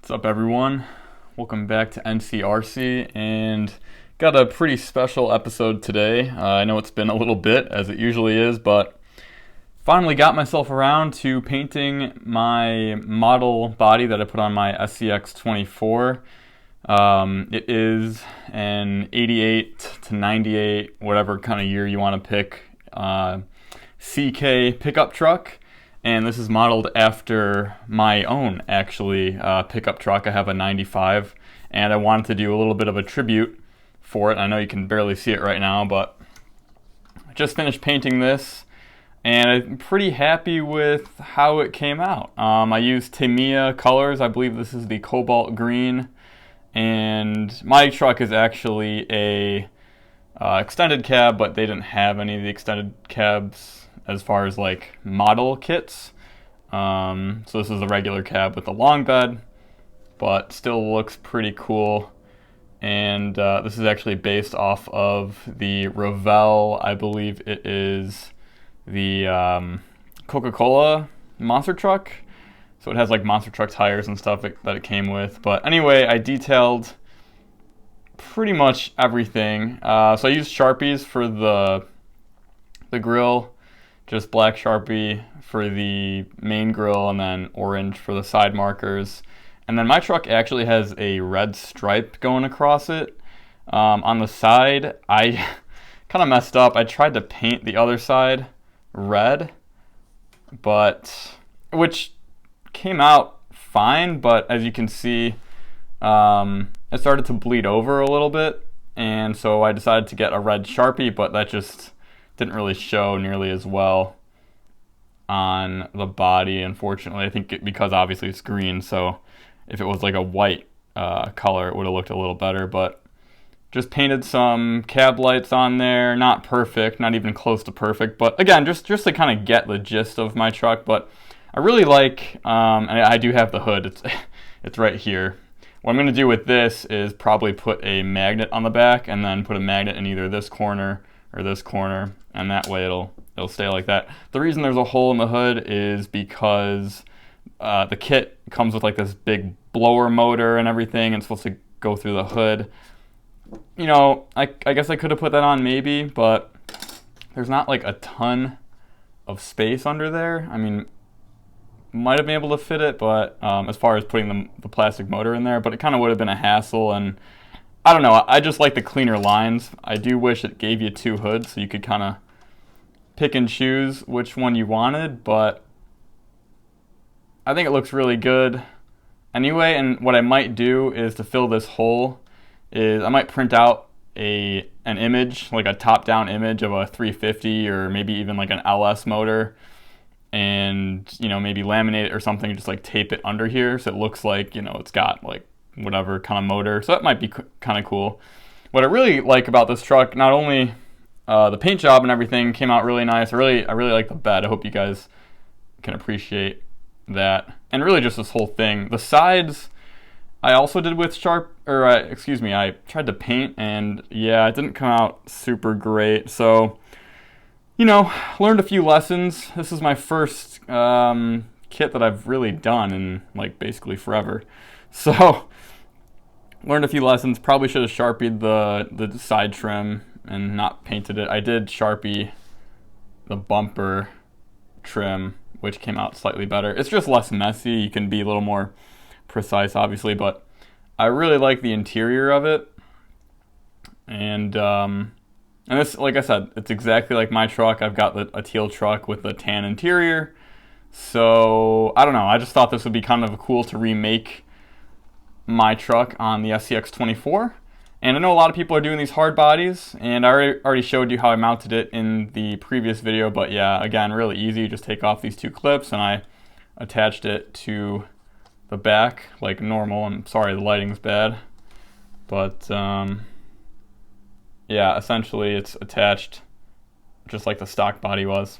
What's up, everyone? Welcome back to NCRC, and got a pretty special episode today. I know it's been a little bit, as it usually is, but finally got myself around to painting my model body that I put on my SCX24. It is an 88 to 98, whatever kind of year you want to pick, CK pickup truck. And this is modeled after my own, actually, pickup truck. I have a 95, and I wanted to do a little bit of a tribute for it. I know you can barely see it right now, but I just finished painting this, and I'm pretty happy with how it came out. I used Tamiya colors. I believe this is the cobalt green, and my truck is actually a extended cab, but they didn't have any of the extended cabs as far as like model kits. So this is a regular cab with a long bed, but still looks pretty cool. And this is actually based off of the Revell, I believe it is the Coca-Cola monster truck. So it has like monster truck tires and stuff that it came with. But anyway, I detailed pretty much everything. So I used Sharpies for the grill, just black Sharpie for the main grill, and then orange for the side markers. And then my truck actually has a red stripe going across it. On the side, I kind of messed up. I tried to paint the other side red, which came out fine, but as you can see, it started to bleed over a little bit, and so I decided to get a red Sharpie, but that just didn't really show nearly as well on the body, unfortunately. I think because obviously it's green, so if it was like a white color, it would have looked a little better. But just painted some cab lights on there. Not perfect, not even close to perfect, but again, just to kind of get the gist of my truck. But I really like, and I do have the hood. It's right here. What I'm going to do with this is probably put a magnet on the back, and then put a magnet in either this corner or this corner, and that way it'll stay like that. The reason there's a hole in the hood is because the kit comes with like this big blower motor and everything, and it's supposed to go through the hood. You know, I guess I could have put that on maybe, but there's not like a ton of space under there. I mean, might have been able to fit it, but as far as putting the plastic motor in there, but it kind of would have been a hassle, and I don't know, I just like the cleaner lines. I do wish it gave you two hoods so you could kind of pick and choose which one you wanted, but I think it looks really good anyway. And what I might do is, to fill this hole, is I might print out an image, like a top-down image of a 350 or maybe even like an LS motor, and maybe laminate it or something, just like tape it under here so it looks like it's got like whatever kind of motor. So that might be kind of cool. What I really like about this truck, not only the paint job and everything came out really nice. I really like the bed. I hope you guys can appreciate that. And really just this whole thing. The sides I also did with I tried to paint, and yeah, it didn't come out super great. So, learned a few lessons. This is my first kit that I've really done in like basically forever. So, learned a few lessons. Probably should have Sharpied the side trim and not painted it. I did Sharpie the bumper trim, which came out slightly better. It's just less messy. You can be a little more precise, obviously, but I really like the interior of it. And this, like I said, it's exactly like my truck. I've got a teal truck with a tan interior. So, I don't know. I just thought this would be kind of cool to remake my truck on the SCX24. And I know a lot of people are doing these hard bodies, and I already showed you how I mounted it in the previous video, but yeah, again, really easy. You just take off these two clips, and I attached it to the back like normal. I'm sorry, the lighting's bad, but yeah, essentially it's attached just like the stock body was.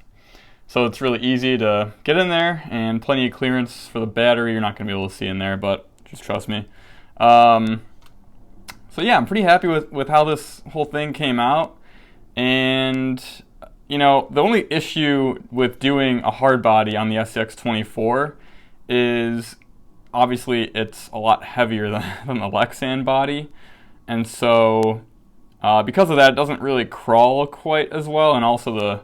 So it's really easy to get in there, and plenty of clearance for the battery. You're not going to be able to see in there, but just trust me. So yeah, I'm pretty happy with how this whole thing came out. And the only issue with doing a hard body on the SCX24 is obviously it's a lot heavier than the Lexan body, and so because of that, it doesn't really crawl quite as well, and also the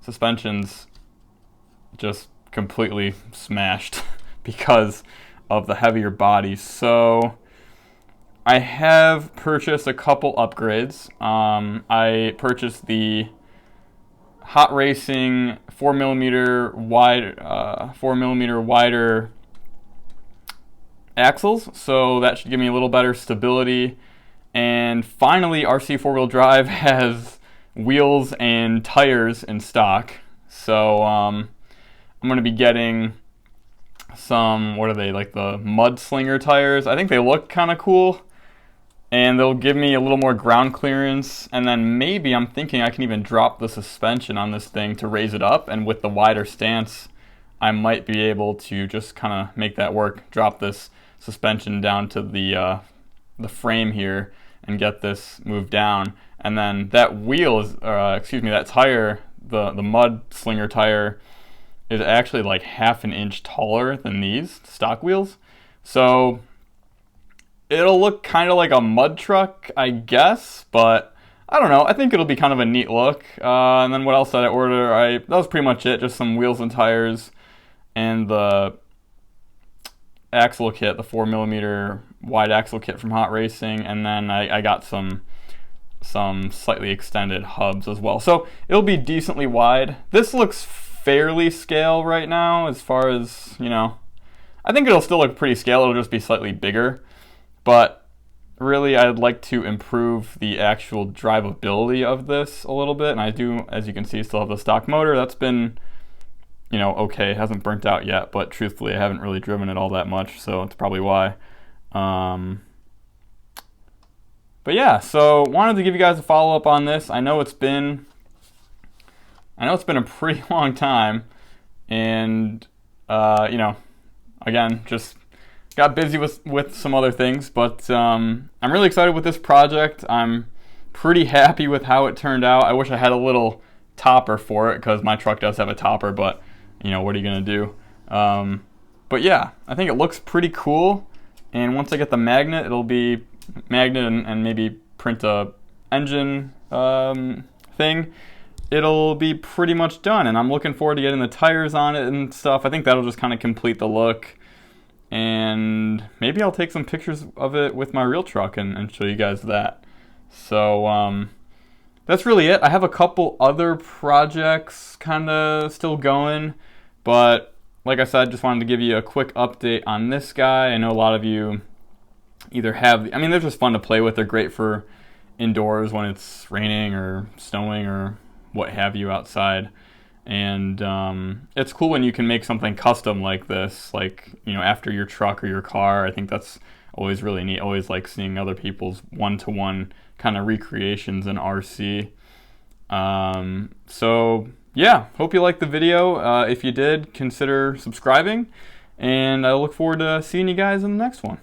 suspension's just completely smashed because of the heavier body. So I have purchased a couple upgrades. I purchased the Hot Racing 4mm wide, 4mm wider axles, so that should give me a little better stability. And finally, RC 4-wheel drive has wheels and tires in stock, so I'm going to be getting some, what are they, like the Mudslinger tires. I think they look kind of cool, and they'll give me a little more ground clearance, and then maybe I'm thinking I can even drop the suspension on this thing to raise it up, and with the wider stance I might be able to just kind of make that work, drop this suspension down to the frame here and get this moved down, and then that wheel is, that tire, the Mudslinger tire, is actually like half an inch taller than these stock wheels, so it'll look kind of like a mud truck, I guess, but I don't know. I think it'll be kind of a neat look. And then what else did I order? That was pretty much it. Just some wheels and tires, and the axle kit, the 4mm wide axle kit from Hot Racing, and then I got some slightly extended hubs as well. So it'll be decently wide. This looks fairly scale right now, as far as, you know. I think it'll still look pretty scale. It'll just be slightly bigger. But really, I'd like to improve the actual drivability of this a little bit, and I do, as you can see, still have the stock motor. That's been, you know, okay. It hasn't burnt out yet, but truthfully, I haven't really driven it all that much, so that's probably why. But yeah, so wanted to give you guys a follow-up on this. I know it's been a pretty long time, and you know, again, just got busy with some other things, but I'm really excited with this project. I'm pretty happy with how it turned out. I wish I had a little topper for it, because my truck does have a topper, but you know, what are you gonna do? But yeah, I think it looks pretty cool, and once I get the magnet, it'll be magnet and maybe print a engine thing, it'll be pretty much done, and I'm looking forward to getting the tires on it and stuff. I think that'll just kind of complete the look, and maybe I'll take some pictures of it with my real truck and show you guys that. So that's really it. I have a couple other projects kind of still going, but like I said, just wanted to give you a quick update on this guy. I know a lot of you either have, I mean, they're just fun to play with. They're great for indoors when it's raining or snowing or what have you outside. And it's cool when you can make something custom like this, like, you know, after your truck or your car. I think that's always really neat. Always like seeing other people's one-to-one kind of recreations in RC. So yeah, hope you liked the video. If you did, consider subscribing, and I look forward to seeing you guys in the next one.